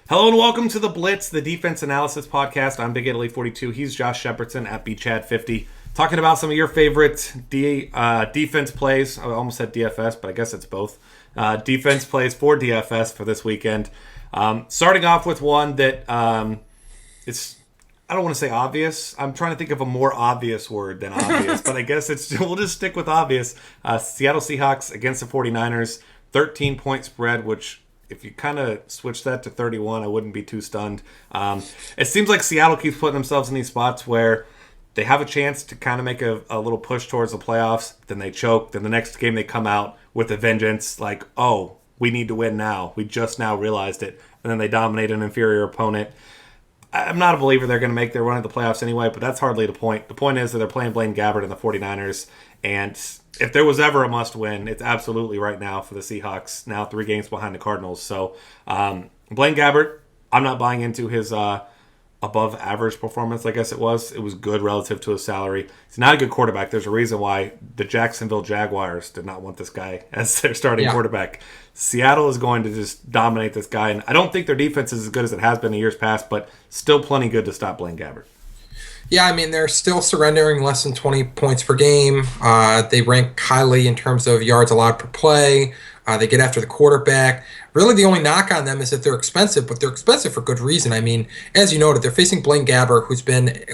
Hello and welcome to the Blitz, the defense analysis podcast. I'm Big Italy 42. He's Josh Shepardson at BChad50. Talking about some of your favorite defense plays. I almost said DFS, but I guess it's both. Defense plays for DFS for this weekend. Starting off with one that it's, I don't want to say obvious. I'm trying to think of a more obvious word than obvious, but I guess we'll just stick with obvious. Seattle Seahawks against the 49ers, 13-point spread, which if you kind of switch that to 31, I wouldn't be too stunned. It seems like Seattle keeps putting themselves in these spots where they have a chance to kind of make a little push towards the playoffs, then they choke, then the next game they come out with a vengeance, like, oh, we need to win now. We just now realized it. And then they dominate an inferior opponent. I'm not a believer they're going to make their run at the playoffs anyway, but that's hardly the point. The point is that they're playing Blaine Gabbert and the 49ers, and if there was ever a must-win, it's absolutely right now for the Seahawks, now 3 games behind the Cardinals. So Blaine Gabbert, I'm not buying into his above-average performance, I guess it was. It was good relative to his salary. He's not a good quarterback. There's a reason why the Jacksonville Jaguars did not want this guy as their starting quarterback. Seattle is going to just dominate this guy, and I don't think their defense is as good as it has been in years past, but still plenty good to stop Blaine Gabbert. Yeah, I mean, they're still surrendering less than 20 points per game. They rank highly in terms of yards allowed per play. They get after the quarterback. Really, the only knock on them is that they're expensive, but they're expensive for good reason. I mean, as you noted, they're facing Blaine Gabbert,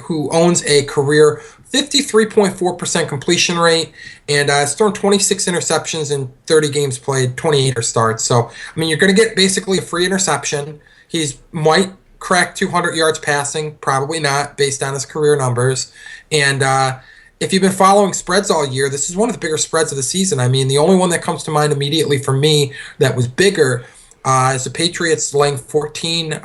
who owns a career 53.4% completion rate, and has thrown 26 interceptions in 30 games played, 28 starts. So, I mean, you're going to get basically a free interception. He's might crack 200 yards passing, probably not, based on his career numbers. And if you've been following spreads all year, this is one of the bigger spreads of the season. I mean, the only one that comes to mind immediately for me that was bigger is the Patriots laying 14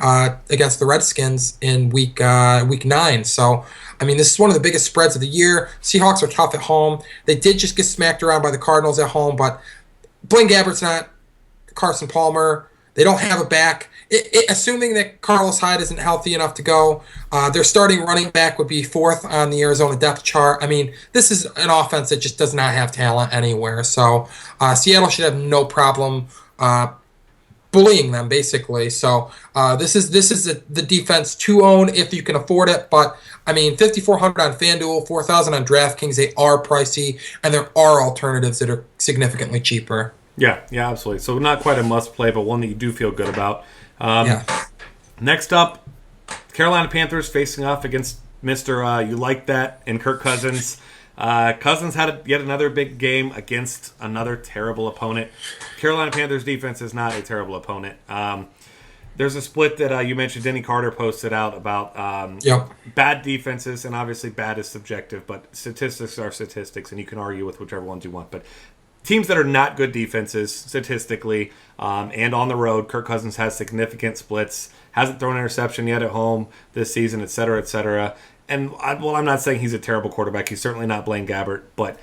against the Redskins in week 9. So, I mean, this is one of the biggest spreads of the year. Seahawks are tough at home. They did just get smacked around by the Cardinals at home, but Blaine Gabbert's not Carson Palmer. They don't have a back. Assuming that Carlos Hyde isn't healthy enough to go, their starting running back would be 4th on the Arizona depth chart. I mean, this is an offense that just does not have talent anywhere. So Seattle should have no problem bullying them, basically. So this is the defense to own if you can afford it. But I mean, $5,400 on FanDuel, $4,000 on DraftKings. They are pricey, and there are alternatives that are significantly cheaper. Yeah, absolutely. So not quite a must play, but one that you do feel good about. Next up, Carolina Panthers facing off against Mr. You Like That and Kirk Cousins. Cousins had yet another big game against another terrible opponent. Carolina Panthers defense is not a terrible opponent. There's a split that you mentioned Denny Carter posted out about bad defenses, and obviously bad is subjective, but statistics are statistics, and you can argue with whichever ones you want. But teams that are not good defenses, statistically, and on the road, Kirk Cousins has significant splits, hasn't thrown an interception yet at home this season, et cetera, et cetera. And, I'm not saying he's a terrible quarterback. He's certainly not Blaine Gabbert, but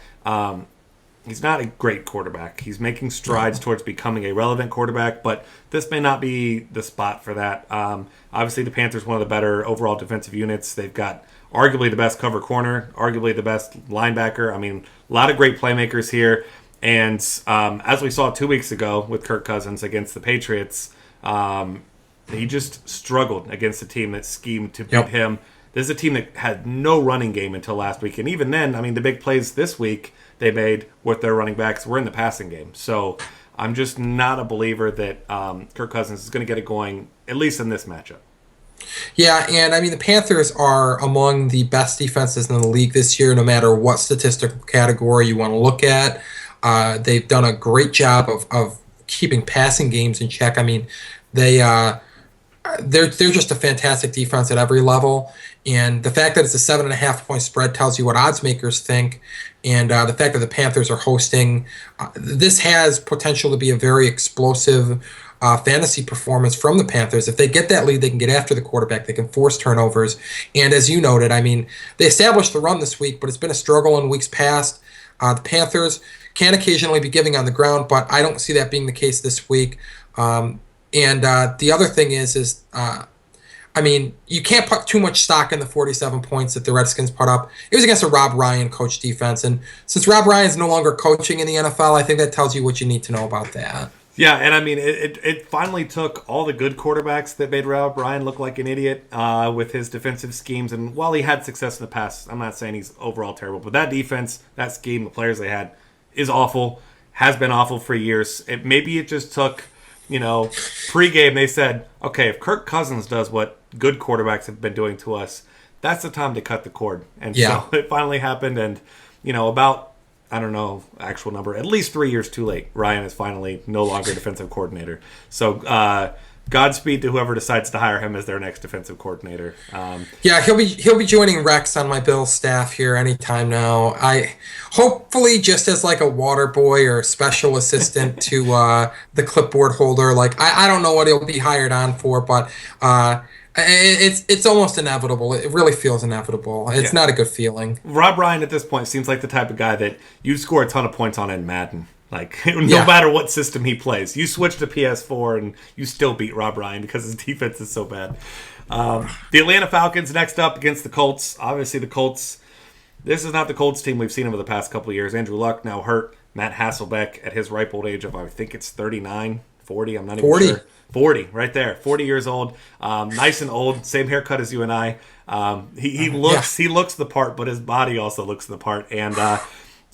he's not a great quarterback. He's making strides towards becoming a relevant quarterback, but this may not be the spot for that. Obviously, the Panthers one of the better overall defensive units. They've got arguably the best cover corner, arguably the best linebacker. I mean, a lot of great playmakers here. And as we saw 2 weeks ago with Kirk Cousins against the Patriots, he just struggled against a team that schemed to beat him. This is a team that had no running game until last week. And even then, I mean, the big plays this week they made with their running backs were in the passing game. So I'm just not a believer that Kirk Cousins is going to get it going, at least in this matchup. Yeah, and I mean, the Panthers are among the best defenses in the league this year, no matter what statistical category you want to look at. They've done a great job of keeping passing games in check. I mean, they're just a fantastic defense at every level. And the fact that it's a 7.5-point spread tells you what odds makers think. And the fact that the Panthers are hosting, this has potential to be a very explosive fantasy performance from the Panthers. If they get that lead, they can get after the quarterback. They can force turnovers. And as you noted, I mean, they established the run this week, but it's been a struggle in weeks past. The Panthers can occasionally be giving on the ground, but I don't see that being the case this week. And the other thing is I mean, you can't put too much stock in the 47 points that the Redskins put up. It was against a Rob Ryan coach defense, and since Rob Ryan's no longer coaching in the NFL, I think that tells you what you need to know about that. Yeah, and I mean, it finally took all the good quarterbacks that made Rob Ryan look like an idiot with his defensive schemes. And while he had success in the past, I'm not saying he's overall terrible. But that defense, that scheme, the players they had is awful, has been awful for years. Maybe it just took, pregame they said, okay, if Kirk Cousins does what good quarterbacks have been doing to us, that's the time to cut the cord. And so it finally happened. And, about, I don't know, actual number, at least 3 years too late, Ryan is finally no longer defensive coordinator. So Godspeed to whoever decides to hire him as their next defensive coordinator. He'll be joining Rex on my Bills staff here anytime now. I hopefully just as like a water boy or special assistant to the clipboard holder. Like I don't know what he'll be hired on for, but it's almost inevitable. It really feels inevitable. It's not a good feeling. Rob Ryan at this point seems like the type of guy that you score a ton of points on in Madden. Like, no matter what system he plays. You switch to PS4 and you still beat Rob Ryan because his defense is so bad. The Atlanta Falcons next up against the Colts. Obviously, the Colts, this is not the Colts team we've seen over the past couple of years. Andrew Luck now hurt. Matt Hasselbeck at his ripe old age of, I think it's 39, 40. I'm not even sure. 40, right there. 40 years old. Nice and old. Same haircut as you and I. He looks the part, but his body also looks the part. And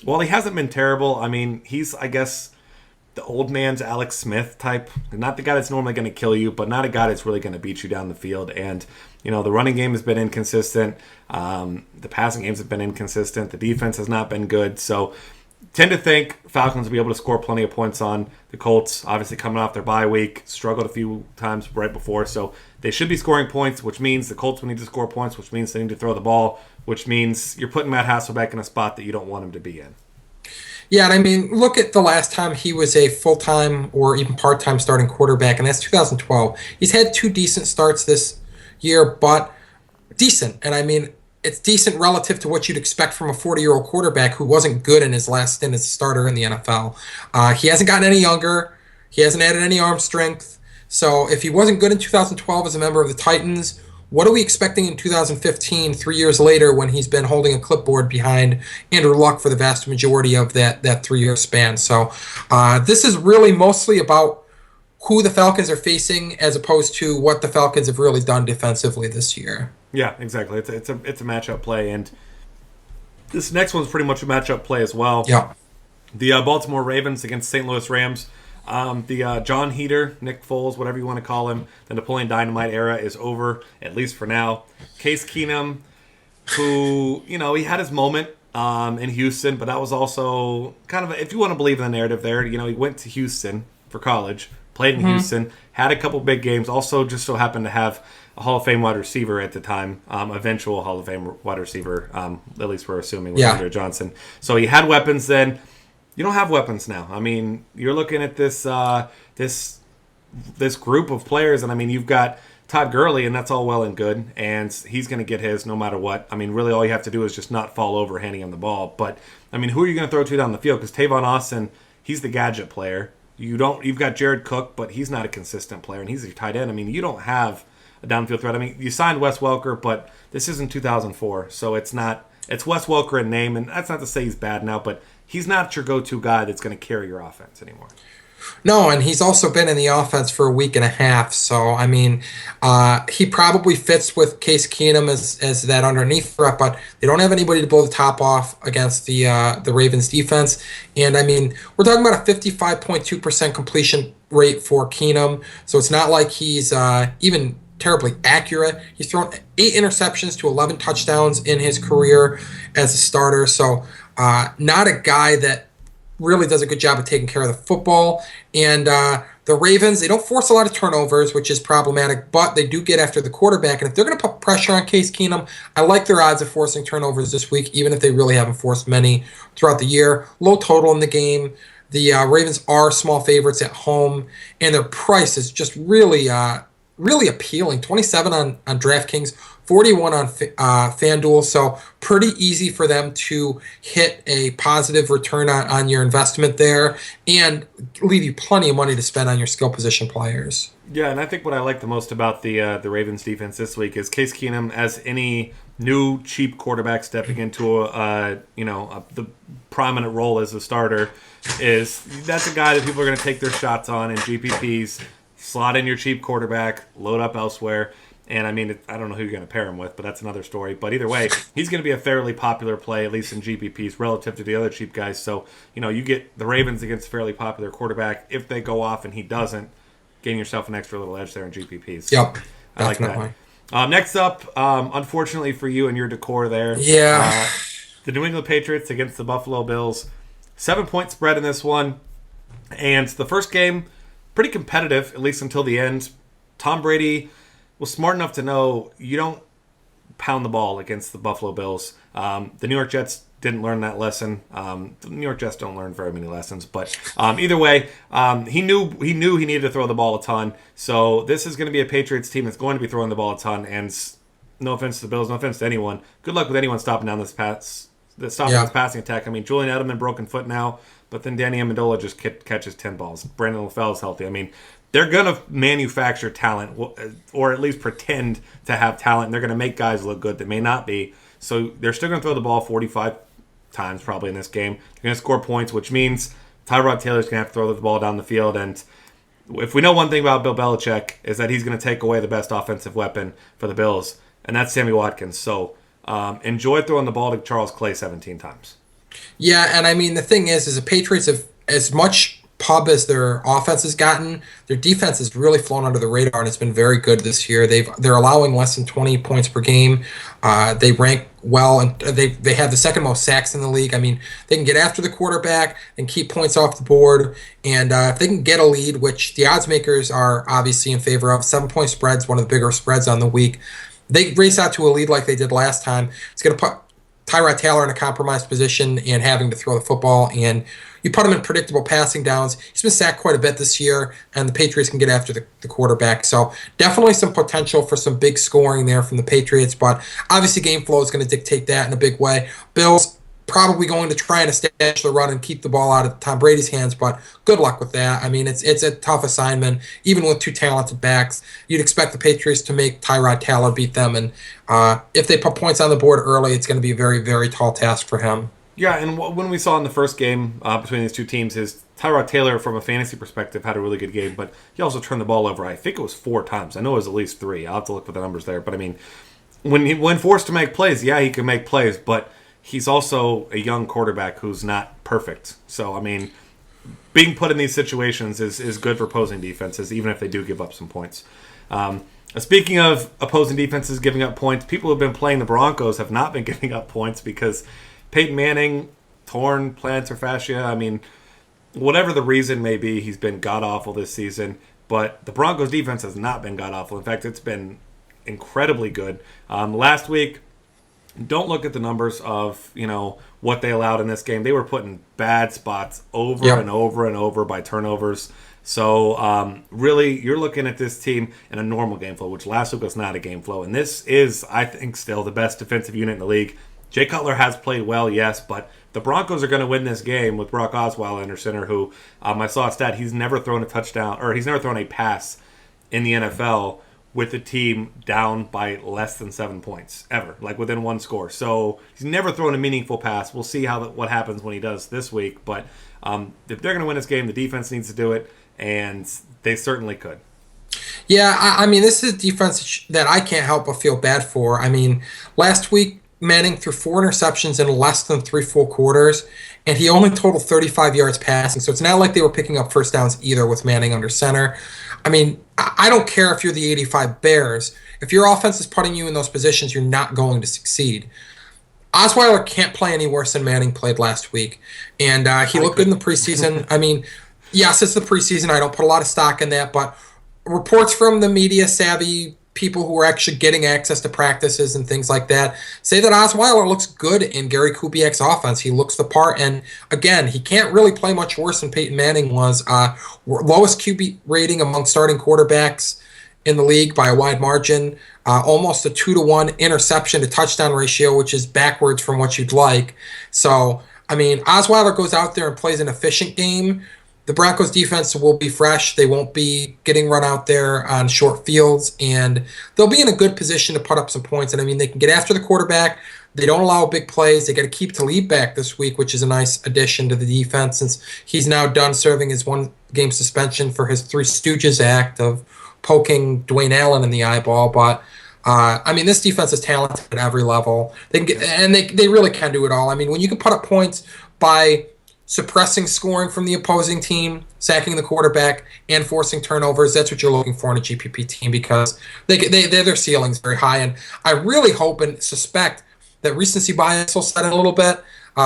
while he hasn't been terrible, I mean, he's, I guess, the old man's Alex Smith type. Not the guy that's normally going to kill you, but not a guy that's really going to beat you down the field. And, the running game has been inconsistent. The passing games have been inconsistent. The defense has not been good. So tend to think Falcons will be able to score plenty of points on the Colts. Obviously coming off their bye week, struggled a few times right before. So they should be scoring points, which means the Colts will need to score points, which means they need to throw the ball, which means you're putting Matt Hasselbeck in a spot that you don't want him to be in. Yeah, and I mean, look at the last time he was a full-time or even part-time starting quarterback, and that's 2012. He's had 2 decent starts this year, but decent. And I mean, it's decent relative to what you'd expect from a 40-year-old quarterback who wasn't good in his last stint as a starter in the NFL. He hasn't gotten any younger. He hasn't added any arm strength. So if he wasn't good in 2012 as a member of the Titans, what are we expecting in 2015, 3 years later, when he's been holding a clipboard behind Andrew Luck for the vast majority of that 3-year span? So this is really mostly about who the Falcons are facing as opposed to what the Falcons have really done defensively this year. Yeah, exactly. It's a matchup play, and this next one's pretty much a matchup play as well. Yeah. The Baltimore Ravens against St. Louis Rams. The John Heater, Nick Foles, whatever you want to call him, the Napoleon Dynamite era is over, at least for now. Case Keenum, who, he had his moment in Houston, but that was also kind of, if you want to believe in the narrative there, he went to Houston for college, played in Houston, had a couple big games, also just so happened to have a Hall of Fame wide receiver at the time, eventual Hall of Fame wide receiver, at least we're assuming, with Andre Johnson. So he had weapons then. You don't have weapons now. I mean, you're looking at this this group of players, and I mean, you've got Todd Gurley, and that's all well and good, and he's going to get his no matter what. I mean, really, all you have to do is just not fall over handing him the ball. But I mean, who are you going to throw to down the field? Because Tavon Austin, he's the gadget player. You've got Jared Cook, but he's not a consistent player, and he's your tight end. I mean, you don't have a downfield threat. I mean, you signed Wes Welker, but this isn't 2004, so it's not. It's Wes Welker in name, and that's not to say he's bad now, but he's not your go-to guy that's going to carry your offense anymore. No, and he's also been in the offense for a week and a half. So, I mean, he probably fits with Case Keenum as that underneath threat, but they don't have anybody to blow the top off against the Ravens defense. And, I mean, we're talking about a 55.2% completion rate for Keenum. So it's not like he's even terribly accurate. He's thrown 8 interceptions to 11 touchdowns in his career as a starter. So not a guy that really does a good job of taking care of the football. And the Ravens, they don't force a lot of turnovers, which is problematic, but they do get after the quarterback. And if they're going to put pressure on Case Keenum, I like their odds of forcing turnovers this week, even if they really haven't forced many throughout the year. Low total in the game. The Ravens are small favorites at home, and their price is just really appealing. 27 on DraftKings, 41 on FanDuel, so pretty easy for them to hit a positive return on your investment there and leave you plenty of money to spend on your skill position players. Yeah, and I think what I like the most about the Ravens defense this week is Case Keenum, as any new cheap quarterback stepping into the prominent role as a starter, that's a guy that people are going to take their shots on in GPPs. Slot in your cheap quarterback, load up elsewhere. And I mean, I don't know who you're going to pair him with, but that's another story. But either way, he's going to be a fairly popular play, at least in GPPs, relative to the other cheap guys. So, you get the Ravens against a fairly popular quarterback. If they go off and he doesn't, gain yourself an extra little edge there in GPPs. Yep. I like that. Next up, unfortunately for you and your decor there, the New England Patriots against the Buffalo Bills. 7-point spread in this one. And the first game, pretty competitive, at least until the end. Tom Brady was smart enough to know you don't pound the ball against the Buffalo Bills. The New York Jets didn't learn that lesson. The New York Jets don't learn very many lessons, but either way, he knew he needed to throw the ball a ton. So this is going to be a Patriots team that's going to be throwing the ball a ton. And no offense to the Bills, no offense to anyone. Good luck with anyone stopping down this passing attack. I mean, Julian Edelman broken foot now, but then Danny Amendola just catches 10 balls. Brandon LaFell's healthy. I mean, they're going to manufacture talent, or at least pretend to have talent, and they're going to make guys look good that may not be. So they're still going to throw the ball 45 times probably in this game. They're going to score points, which means Tyrod Taylor's going to have to throw the ball down the field. And if we know one thing about Bill Belichick, is that he's going to take away the best offensive weapon for the Bills, and that's Sammy Watkins. So enjoy throwing the ball to Charles Clay 17 times. Yeah, and I mean, the thing is the Patriots have as much pub as their offense has gotten, their defense has really flown under the radar, and it's been very good this year. They're allowing less than 20 points per game. They rank well, and they have the second most sacks in the league. I mean, they can get after the quarterback and keep points off the board, and if they can get a lead, which the odds makers are obviously in favor of, 7-point spreads, one of the bigger spreads on the week. They race out to a lead like they did last time. It's going to put Tyrod Taylor in a compromised position and having to throw the football, and you put him in predictable passing downs. He's been sacked quite a bit this year, and the Patriots can get after the quarterback. So definitely some potential for some big scoring there from the Patriots, but obviously game flow is going to dictate that in a big way. Bills probably going to try and establish the run and keep the ball out of Tom Brady's hands, but good luck with that. I mean, it's a tough assignment. Even with two talented backs, you'd expect the Patriots to make Tyrod Taylor beat them, and if they put points on the board early, it's going to be a very, very tall task for him. Yeah, and when we saw in the first game between these two teams is Tyrod Taylor, from a fantasy perspective, had a really good game, but he also turned the ball over, I think it was 4 times. I know it was at least 3. I'll have to look for the numbers there. But, I mean, when forced to make plays, yeah, he can make plays, but he's also a young quarterback who's not perfect. So, I mean, being put in these situations is good for opposing defenses, even if they do give up some points. Speaking of opposing defenses giving up points, people who have been playing the Broncos have not been giving up points because Peyton Manning, torn plantar fascia. I mean, whatever the reason may be, he's been god-awful this season. But the Broncos' defense has not been god-awful. In fact, it's been incredibly good. Last week, don't look at the numbers of, what they allowed in this game. They were put in bad spots over and over and over by turnovers. So, really, you're looking at this team in a normal game flow, which last week was not a game flow. And this is, I think, still the best defensive unit in the league. Jay Cutler has played well, yes, but the Broncos are going to win this game with Brock Osweiler under center, who I saw a stat, he's never thrown a touchdown, or he's never thrown a pass in the NFL with the team down by less than 7 points, ever, like within one score. So he's never thrown a meaningful pass. We'll see what happens when he does this week, but if they're going to win this game, the defense needs to do it, and they certainly could. Yeah, I mean, this is a defense that I can't help but feel bad for. I mean, last week, Manning threw 4 interceptions in less than 3 full quarters, and he only totaled 35 yards passing. So it's not like they were picking up first downs either with Manning under center. I mean, I don't care if you're the 85 Bears. If your offense is putting you in those positions, you're not going to succeed. Osweiler can't play any worse than Manning played last week, and he looked good in the preseason. I mean, yes, it's the preseason. I don't put a lot of stock in that, but reports from the media-savvy people who are actually getting access to practices and things like that say that Osweiler looks good in Gary Kubiak's offense. He looks the part, and again, he can't really play much worse than Peyton Manning was. Lowest QB rating among starting quarterbacks in the league by a wide margin. Almost a 2-to-1 interception to touchdown ratio, which is backwards from what you'd like. So, I mean, Osweiler goes out there and plays an efficient game. the Broncos defense will be fresh. They won't be getting run out there on short fields, and they'll be in a good position to put up some points. And I mean, they can get after the quarterback. They don't allow big plays. They got to keep Talib back this week, which is a nice addition to the defense since he's now done serving his 1-game suspension for his Three Stooges act of poking Dwayne Allen in the eyeball. But I mean, this defense is talented at every level. They can get, and they really can do it all. I mean, when you can put up points by suppressing scoring from the opposing team, sacking the quarterback, and forcing turnovers, that's what you're looking for in a GPP team because their ceiling's very high. And I really hope and suspect that recency bias will set in a little bit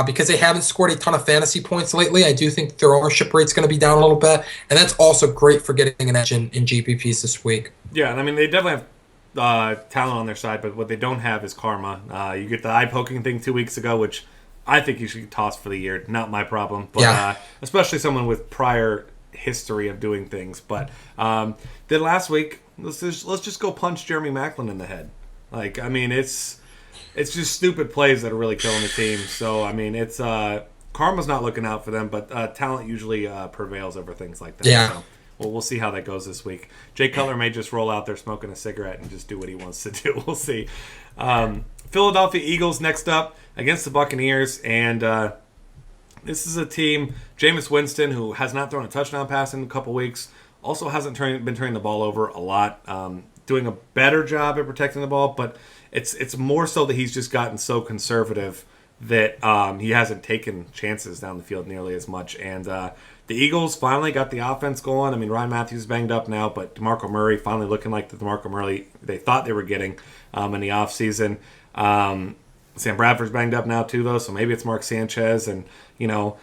because they haven't scored a ton of fantasy points lately. I do think their ownership rate's going to be down a little bit, and that's also great for getting an edge in GPPs this week. Yeah, and I mean, they definitely have talent on their side, but what they don't have is karma. You get the eye-poking thing 2 weeks ago, which I think you should toss for the year. Not my problem, but especially someone with prior history of doing things. But then last week, let's just go punch Jeremy Maclin in the head. Like, I mean, it's just stupid plays that are really killing the team. So, I mean, it's karma's not looking out for them, but talent usually prevails over things like that. Yeah. So, well, we'll see how that goes this week. Jay Cutler may just roll out there smoking a cigarette and just do what he wants to do. We'll see. Philadelphia Eagles next up against the Buccaneers, and this is a team, Jameis Winston, who has not thrown a touchdown pass in a couple weeks, also hasn't been turning the ball over a lot, doing a better job at protecting the ball, but it's more so that he's just gotten so conservative that he hasn't taken chances down the field nearly as much. And the Eagles finally got the offense going. I mean, Ryan Matthews is banged up now, but DeMarco Murray finally looking like the DeMarco Murray they thought they were getting in the offseason. Sam Bradford's banged up now too, though, so maybe it's Mark Sanchez. And, you know,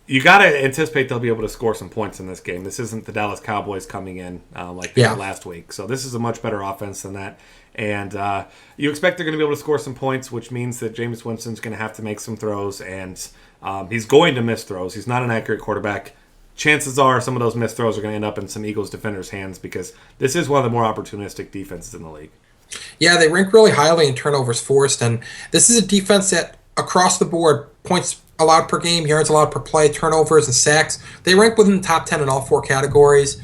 you got to anticipate they'll be able to score some points in this game. This isn't the Dallas Cowboys coming in like they did last week. So this is a much better offense than that. And you expect they're going to be able to score some points, which means that Jameis Winston's going to have to make some throws, and he's going to miss throws. He's not an accurate quarterback. Chances are some of those missed throws are going to end up in some Eagles defenders' hands because this is one of the more opportunistic defenses in the league. Yeah, they rank really highly in turnovers forced, and this is a defense that across the board, points allowed per game, yards allowed per play, turnovers, and sacks, they rank within the top 10 in all four categories.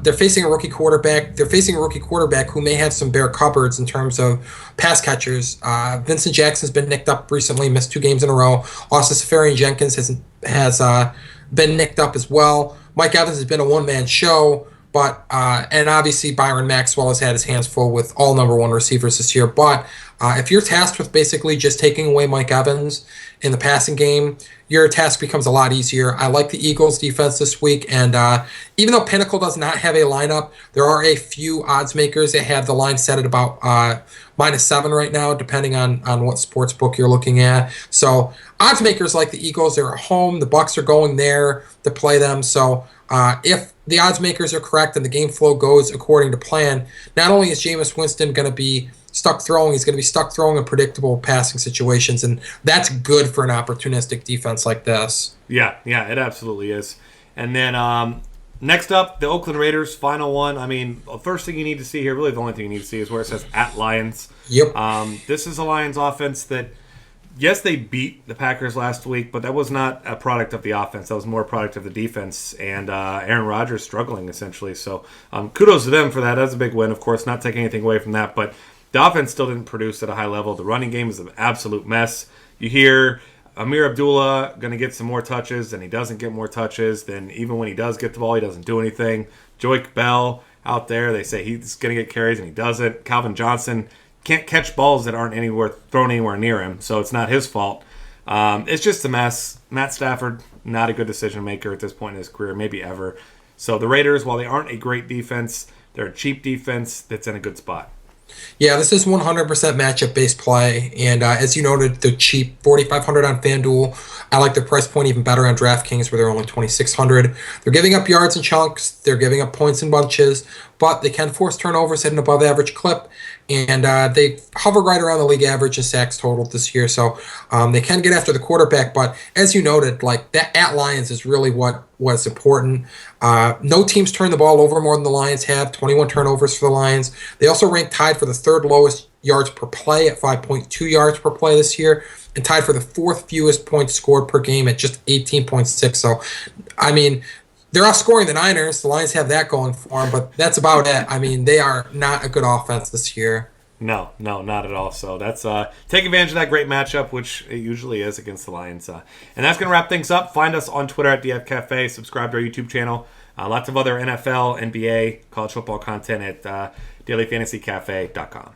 They're facing a rookie quarterback. They're facing a rookie quarterback who may have some bare cupboards in terms of pass catchers. Vincent Jackson's been nicked up recently, missed 2 games in a row. Austin Seferian-Jenkins has been nicked up as well. Mike Evans has been a one-man show. But and obviously Byron Maxwell has had his hands full with all number 1 receivers this year. But if you're tasked with basically just taking away Mike Evans in the passing game, your task becomes a lot easier. I like the Eagles' defense this week, and even though Pinnacle does not have a lineup, there are a few odds makers that have the line set at about -7 right now, depending on what sports book you're looking at. So odds makers like the Eagles, they're at home. The Bucs are going there to play them. So if the odds makers are correct and the game flow goes according to plan, not only is Jameis Winston going to be stuck throwing, he's going to be stuck throwing in predictable passing situations, and that's good for an opportunistic defense like this. Yeah, it absolutely is. And then next up, the Oakland Raiders, final one. I mean, the first thing you need to see here, really the only thing you need to see is where it says at Lions. Yep. This is a Lions offense that, yes, they beat the Packers last week, but that was not a product of the offense. That was more a product of the defense, and Aaron Rodgers struggling, essentially. So kudos to them for that. That's a big win, of course, not taking anything away from that. But the offense still didn't produce at a high level. The running game is an absolute mess. You hear Amir Abdullah going to get some more touches, and he doesn't get more touches. Then even when he does get the ball, he doesn't do anything. Joique Bell out there, they say he's going to get carries, and he doesn't. Calvin Johnson can't catch balls that aren't thrown anywhere near him, so it's not his fault. It's just a mess. Matt Stafford, not a good decision maker at this point in his career, maybe ever. So the Raiders, while they aren't a great defense, they're a cheap defense that's in a good spot. Yeah, this is 100% matchup-based play, and as you noted, they're cheap, $4,500 on FanDuel. I like their price point even better on DraftKings, where they're only $2,600. They're giving up yards in chunks, they're giving up points in bunches, but they can force turnovers at an above-average clip, and they hover right around the league average in sacks total this year, so they can get after the quarterback, but as you noted, like that at Lions is really what's important. No teams turn the ball over more than the Lions have, 21 turnovers for the Lions. They also rank tied for the 3rd lowest yards per play at 5.2 yards per play this year, and tied for the 4th fewest points scored per game at just 18.6. So, I mean, They're outscoring the Niners. The Lions have that going for them, but that's about it. I mean, they are not a good offense this year. No, not at all. So that's take advantage of that great matchup, which it usually is against the Lions. And that's going to wrap things up. Find us on Twitter at DF Cafe. Subscribe to our YouTube channel. Lots of other NFL, NBA, college football content at dailyfantasycafe.com.